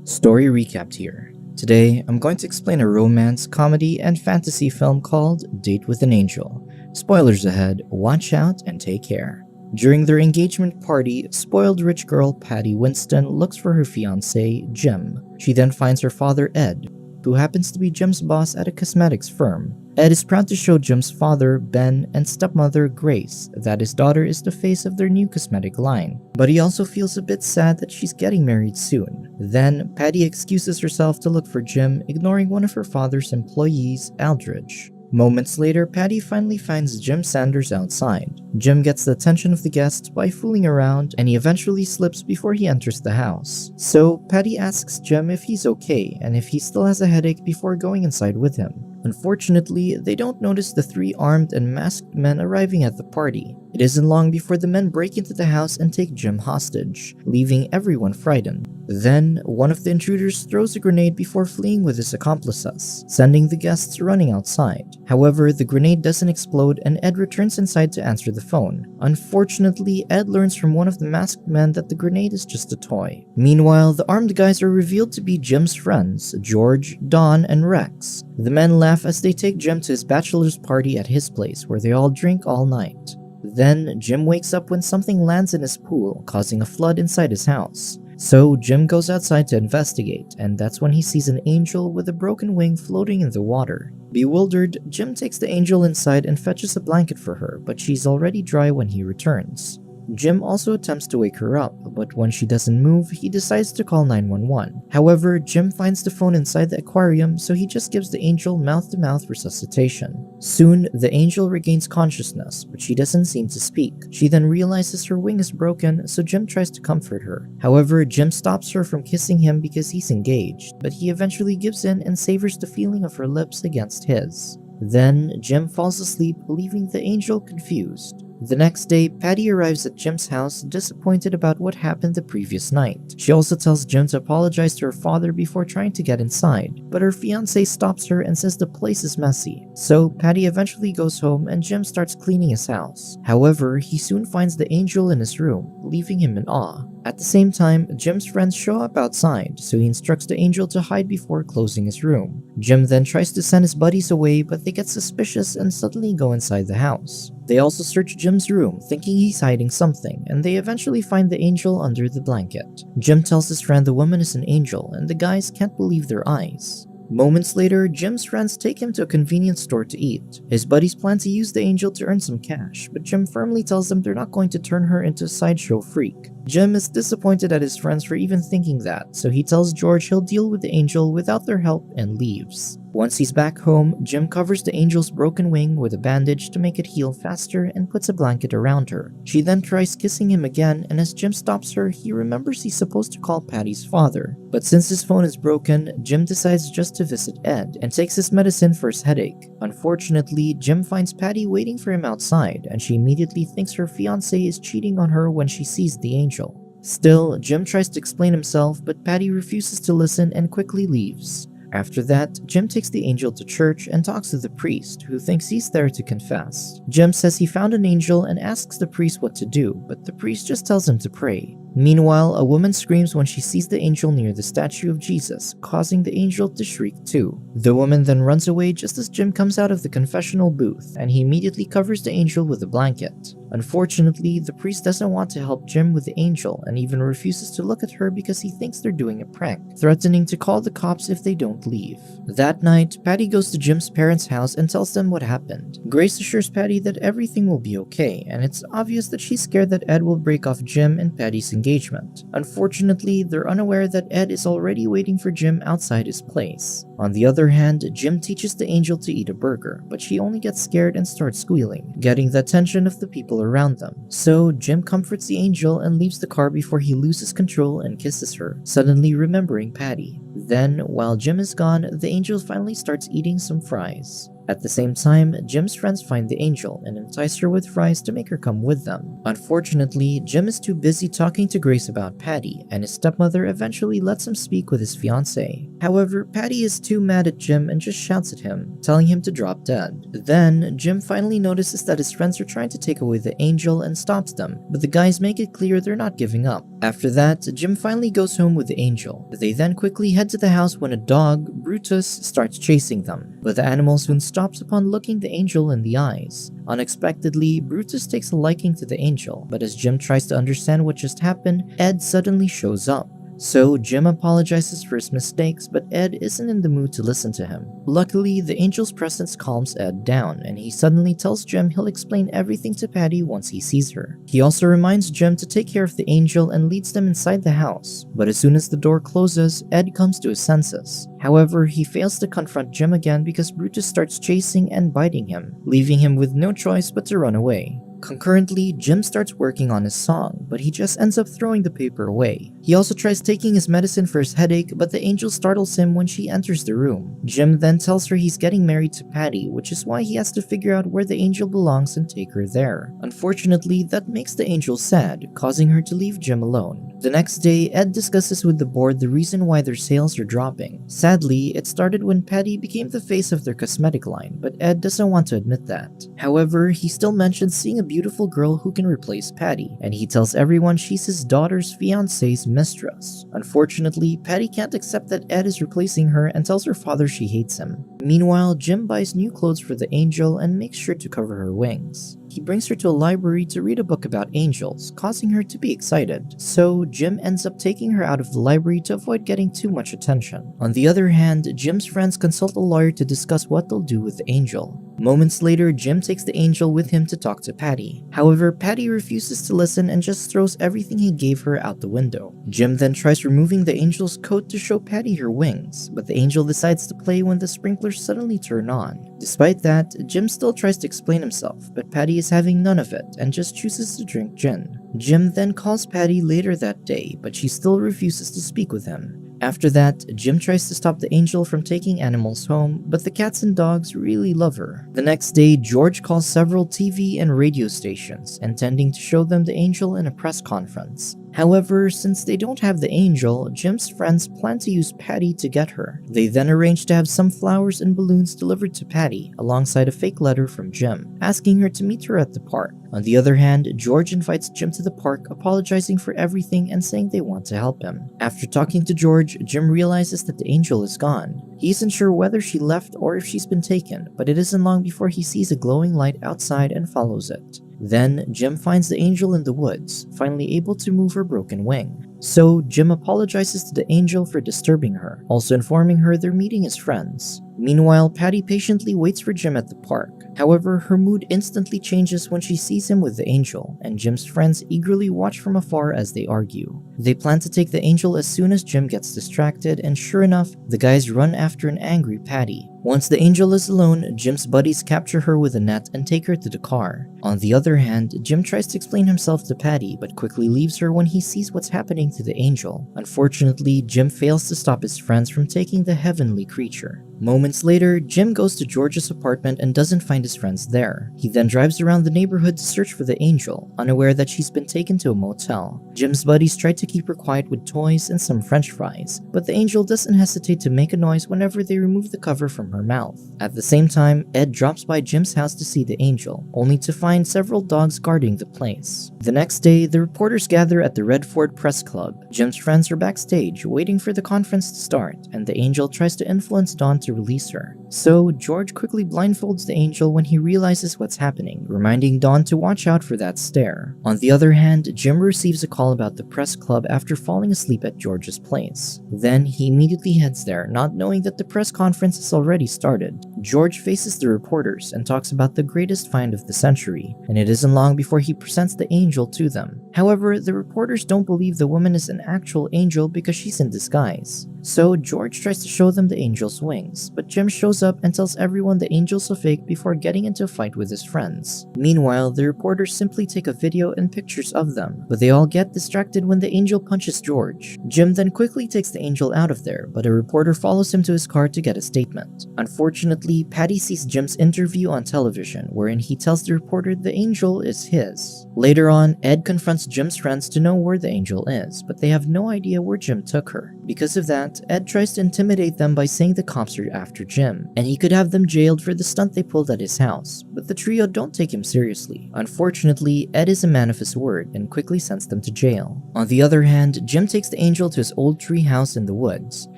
Story recapped here. Today, I'm going to explain a romance, comedy, and fantasy film called Date with an Angel. Spoilers ahead, watch out and take care. During their engagement party, spoiled rich girl Patty Winston looks for her fiancé, Jim. She then finds her father, Ed, who happens to be Jim's boss at a cosmetics firm. Ed is proud to show Jim's father, Ben, and stepmother, Grace, that his daughter is the face of their new cosmetic line. But he also feels a bit sad that she's getting married soon. Then, Patty excuses herself to look for Jim, ignoring one of her father's employees, Aldridge. Moments later, Patty finally finds Jim Sanders outside. Jim gets the attention of the guests by fooling around, and he eventually slips before he enters the house. So, Patty asks Jim if he's okay and if he still has a headache before going inside with him. Unfortunately, they don't notice the three armed and masked men arriving at the party. It isn't long before the men break into the house and take Jim hostage, leaving everyone frightened. Then, one of the intruders throws a grenade before fleeing with his accomplices, sending the guests running outside. However, the grenade doesn't explode and Ed returns inside to answer the phone. Unfortunately, Ed learns from one of the masked men that the grenade is just a toy. Meanwhile, the armed guys are revealed to be Jim's friends, George, Don, and Rex. The men laugh as they take Jim to his bachelor's party at his place where they all drink all night. Then, Jim wakes up when something lands in his pool, causing a flood inside his house. So, Jim goes outside to investigate, and that's when he sees an angel with a broken wing floating in the water. Bewildered, Jim takes the angel inside and fetches a blanket for her, but she's already dry when he returns. Jim also attempts to wake her up, but when she doesn't move, he decides to call 911. However, Jim finds the phone inside the aquarium, so he just gives the angel mouth-to-mouth resuscitation. Soon, the angel regains consciousness, but she doesn't seem to speak. She then realizes her wing is broken, so Jim tries to comfort her. However, Jim stops her from kissing him because he's engaged, but he eventually gives in and savors the feeling of her lips against his. Then, Jim falls asleep, leaving the angel confused. The next day, Patty arrives at Jim's house, disappointed about what happened the previous night. She also tells Jim to apologize to her father before trying to get inside, but her fiancé stops her and says the place is messy. So, Patty eventually goes home and Jim starts cleaning his house. However, he soon finds the angel in his room, leaving him in awe. At the same time, Jim's friends show up outside, so he instructs the angel to hide before closing his room. Jim then tries to send his buddies away, but they get suspicious and suddenly go inside the house. They also search Jim's room, thinking he's hiding something, and they eventually find the angel under the blanket. Jim tells his friend the woman is an angel, and the guys can't believe their eyes. Moments later, Jim's friends take him to a convenience store to eat. His buddies plan to use the angel to earn some cash, but Jim firmly tells them they're not going to turn her into a sideshow freak. Jim is disappointed at his friends for even thinking that, so he tells George he'll deal with the angel without their help and leaves. Once he's back home, Jim covers the angel's broken wing with a bandage to make it heal faster and puts a blanket around her. She then tries kissing him again, and as Jim stops her, he remembers he's supposed to call Patty's father. But since his phone is broken, Jim decides just to visit Ed and takes his medicine for his headache. Unfortunately, Jim finds Patty waiting for him outside, and she immediately thinks her fiancé is cheating on her when she sees the angel. Still, Jim tries to explain himself, but Patty refuses to listen and quickly leaves. After that, Jim takes the angel to church and talks to the priest, who thinks he's there to confess. Jim says he found an angel and asks the priest what to do, but the priest just tells him to pray. Meanwhile, a woman screams when she sees the angel near the statue of Jesus, causing the angel to shriek too. The woman then runs away just as Jim comes out of the confessional booth, and he immediately covers the angel with a blanket. Unfortunately, the priest doesn't want to help Jim with the angel and even refuses to look at her because he thinks they're doing a prank, threatening to call the cops if they don't leave. That night, Patty goes to Jim's parents' house and tells them what happened. Grace assures Patty that everything will be okay, and it's obvious that she's scared that Ed will break off Jim and Patty's engagement. Unfortunately, they're unaware that Ed is already waiting for Jim outside his place. On the other hand, Jim teaches the angel to eat a burger, but she only gets scared and starts squealing, getting the attention of the people around them. So, Jim comforts the angel and leaves the car before he loses control and kisses her, suddenly remembering Patty. Then, while Jim is gone, the angel finally starts eating some fries. At the same time, Jim's friends find the angel and entice her with fries to make her come with them. Unfortunately, Jim is too busy talking to Grace about Patty, and his stepmother eventually lets him speak with his fiancée. However, Patty is too mad at Jim and just shouts at him, telling him to drop dead. Then, Jim finally notices that his friends are trying to take away the angel and stops them, but the guys make it clear they're not giving up. After that, Jim finally goes home with the angel. They then quickly head to the house when a dog, Brutus, starts chasing them, but the animal soon stops upon looking the angel in the eyes. Unexpectedly, Brutus takes a liking to the angel, but as Jim tries to understand what just happened, Ed suddenly shows up. So Jim apologizes for his mistakes, but Ed isn't in the mood to listen to him. Luckily, the angel's presence calms Ed down, and he suddenly tells Jim he'll explain everything to Patty once he sees her. He also reminds Jim to take care of the angel and leads them inside the house, but as soon as the door closes, Ed comes to his senses. However, he fails to confront Jim again because Brutus starts chasing and biting him, leaving him with no choice but to run away. Concurrently, Jim starts working on his song, but he just ends up throwing the paper away. He also tries taking his medicine for his headache, but the angel startles him when she enters the room. Jim then tells her he's getting married to Patty, which is why he has to figure out where the angel belongs and take her there. Unfortunately, that makes the angel sad, causing her to leave Jim alone. The next day, Ed discusses with the board the reason why their sales are dropping. Sadly, it started when Patty became the face of their cosmetic line, but Ed doesn't want to admit that. However, he still mentions seeing a beautiful girl who can replace Patty, and he tells everyone she's his daughter's fiancé's mistress. Unfortunately, Patty can't accept that Ed is replacing her and tells her father she hates him. Meanwhile, Jim buys new clothes for the angel and makes sure to cover her wings. He brings her to a library to read a book about angels, causing her to be excited. So, Jim ends up taking her out of the library to avoid getting too much attention. On the other hand, Jim's friends consult a lawyer to discuss what they'll do with the angel. Moments later, Jim takes the angel with him to talk to Patty. However, Patty refuses to listen and just throws everything he gave her out the window. Jim then tries removing the angel's coat to show Patty her wings, but the angel decides to play when the sprinklers suddenly turn on. Despite that, Jim still tries to explain himself, but Patty is having none of it and just chooses to drink gin. Jim then calls Patty later that day, but she still refuses to speak with him. After that, Jim tries to stop the angel from taking animals home, but the cats and dogs really love her. The next day, George calls several TV and radio stations, intending to show them the angel in a press conference. However, since they don't have the angel, Jim's friends plan to use Patty to get her. They then arrange to have some flowers and balloons delivered to Patty, alongside a fake letter from Jim, asking her to meet her at the park. On the other hand, George invites Jim to the park, apologizing for everything and saying they want to help him. After talking to George, Jim realizes that the angel is gone. He isn't sure whether she left or if she's been taken, but it isn't long before he sees a glowing light outside and follows it. Then, Jim finds the angel in the woods, finally able to move her broken wing. So, Jim apologizes to the angel for disturbing her, also informing her they're meeting as friends. Meanwhile, Patty patiently waits for Jim at the park. However, her mood instantly changes when she sees him with the angel, and Jim's friends eagerly watch from afar as they argue. They plan to take the angel as soon as Jim gets distracted, and sure enough, the guys run after an angry Patty. Once the angel is alone, Jim's buddies capture her with a net and take her to the car. On the other hand, Jim tries to explain himself to Patty, but quickly leaves her when he sees what's happening to the angel. Unfortunately, Jim fails to stop his friends from taking the heavenly creature. Moments later, Jim goes to George's apartment and doesn't find his friends there. He then drives around the neighborhood to search for the angel, unaware that she's been taken to a motel. Jim's buddies try to keep her quiet with toys and some french fries, but the angel doesn't hesitate to make a noise whenever they remove the cover from her mouth. At the same time, Ed drops by Jim's house to see the angel, only to find several dogs guarding the place. The next day, the reporters gather at the Redford Press Club. Jim's friends are backstage, waiting for the conference to start, and the angel tries to influence Dawn to release her. So, George quickly blindfolds the angel when he realizes what's happening, reminding Dawn to watch out for that stare. On the other hand, Jim receives a call about the press club after falling asleep at George's place. Then, he immediately heads there, not knowing that the press conference has already started. George faces the reporters and talks about the greatest find of the century, and it isn't long before he presents the angel to them. However, the reporters don't believe the woman is an actual angel because she's in disguise. So, George tries to show them the angel's wings, but Jim shows up and tells everyone the angel's a fake before getting into a fight with his friends. Meanwhile, the reporters simply take a video and pictures of them, but they all get distracted when the angel punches George. Jim then quickly takes the angel out of there, but a reporter follows him to his car to get a statement. Unfortunately, Unfortunately, Patty sees Jim's interview on television wherein he tells the reporter the angel is his. Later on, Ed confronts Jim's friends to know where the angel is, but they have no idea where Jim took her. Because of that, Ed tries to intimidate them by saying the cops are after Jim, and he could have them jailed for the stunt they pulled at his house, but the trio don't take him seriously. Unfortunately, Ed is a man of his word and quickly sends them to jail. On the other hand, Jim takes the angel to his old tree house in the woods.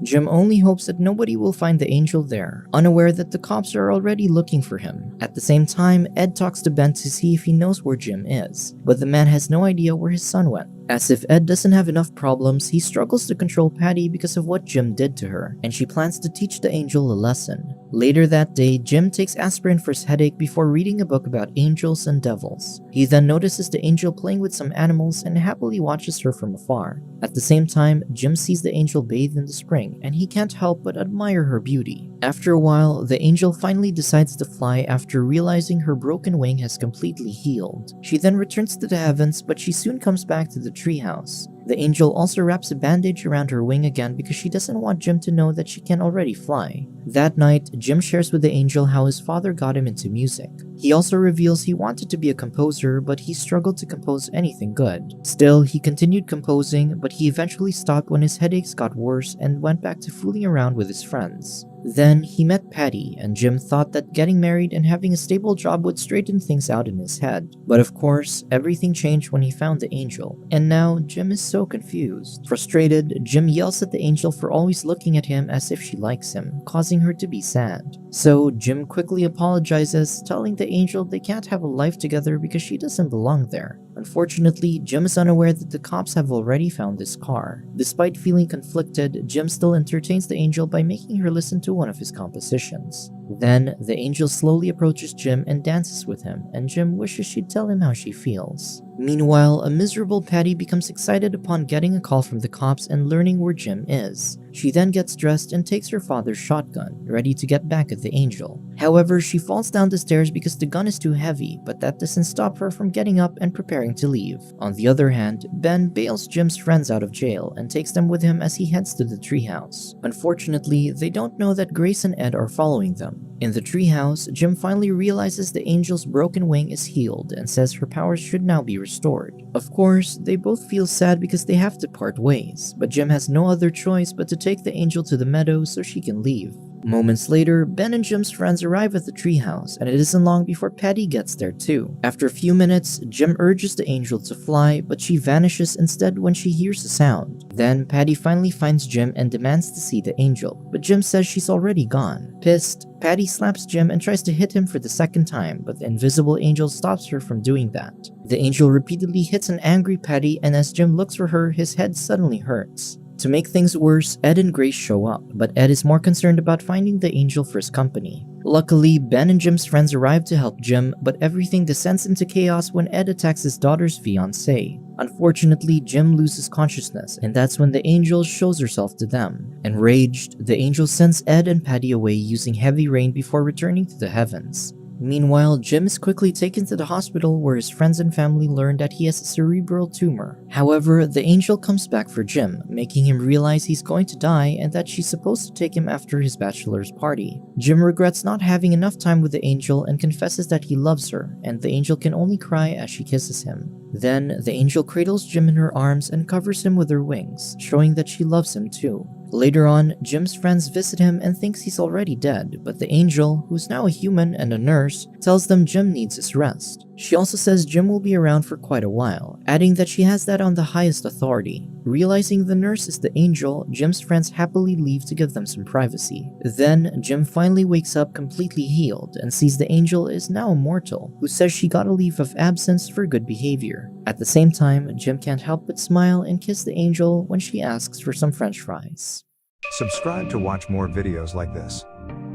Jim only hopes that nobody will find the angel there, unaware that the cops are already looking for him. At the same time, Ed talks to Ben to see if he knows where Jim is, but the man has no idea where his son went. As if Ed doesn't have enough problems, he struggles to control Patty because of what Jim did to her, and she plans to teach the angel a lesson. Later that day, Jim takes aspirin for his headache before reading a book about angels and devils. He then notices the angel playing with some animals and happily watches her from afar. At the same time, Jim sees the angel bathe in the spring, and he can't help but admire her beauty. After a while, the angel finally decides to fly after realizing her broken wing has completely healed. She then returns to the heavens, but she soon comes back to the treehouse. The angel also wraps a bandage around her wing again because she doesn't want Jim to know that she can already fly. That night, Jim shares with the angel how his father got him into music. He also reveals he wanted to be a composer, but he struggled to compose anything good. Still, he continued composing, but he eventually stopped when his headaches got worse and went back to fooling around with his friends. Then, he met Patty, and Jim thought that getting married and having a stable job would straighten things out in his head. But of course, everything changed when he found the angel, and now Jim is so confused. Frustrated, Jim yells at the angel for always looking at him as if she likes him, causing her to be sad. So, Jim quickly apologizes, telling the angel they can't have a life together because she doesn't belong there. Unfortunately, Jim is unaware that the cops have already found this car. Despite feeling conflicted, Jim still entertains the angel by making her listen to one of his compositions. Then, the angel slowly approaches Jim and dances with him, and Jim wishes she'd tell him how she feels. Meanwhile, a miserable Patty becomes excited upon getting a call from the cops and learning where Jim is. She then gets dressed and takes her father's shotgun, ready to get back at the angel. However, she falls down the stairs because the gun is too heavy, but that doesn't stop her from getting up and preparing to leave. On the other hand, Ben bails Jim's friends out of jail and takes them with him as he heads to the treehouse. Unfortunately, they don't know that Grace and Ed are following them. In the treehouse, Jim finally realizes the angel's broken wing is healed and says her powers should now be restored. Of course, they both feel sad because they have to part ways, but Jim has no other choice but to take the angel to the meadow so she can leave. Moments later, Ben and Jim's friends arrive at the treehouse, and it isn't long before Patty gets there too. After a few minutes, Jim urges the angel to fly, but she vanishes instead when she hears a sound. Then, Patty finally finds Jim and demands to see the angel, but Jim says she's already gone. Pissed, Patty slaps Jim and tries to hit him for the second time, but the invisible angel stops her from doing that. The angel repeatedly hits an angry Patty, and as Jim looks for her, his head suddenly hurts. To make things worse, Ed and Grace show up, but Ed is more concerned about finding the angel for his company. Luckily, Ben and Jim's friends arrive to help Jim, but everything descends into chaos when Ed attacks his daughter's fiancé. Unfortunately, Jim loses consciousness, and that's when the angel shows herself to them. Enraged, the angel sends Ed and Patty away using heavy rain before returning to the heavens. Meanwhile, Jim is quickly taken to the hospital where his friends and family learn that he has a cerebral tumor. However, the angel comes back for Jim, making him realize he's going to die and that she's supposed to take him after his bachelor's party. Jim regrets not having enough time with the angel and confesses that he loves her, and the angel can only cry as she kisses him. Then, the angel cradles Jim in her arms and covers him with her wings, showing that she loves him too. Later on, Jim's friends visit him and thinks he's already dead, but the angel, who's now a human and a nurse, tells them Jim needs his rest. She also says Jim will be around for quite a while, adding that she has that on the highest authority. Realizing the nurse is the angel, Jim's friends happily leave to give them some privacy. Then, Jim finally wakes up completely healed and sees the angel is now immortal, who says she got a leave of absence for good behavior. At the same time, Jim can't help but smile and kiss the angel when she asks for some french fries. Subscribe to watch more videos like this.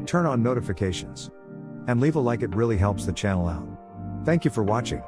Turn on notifications. And leave a like, it really helps the channel out. Thank you for watching.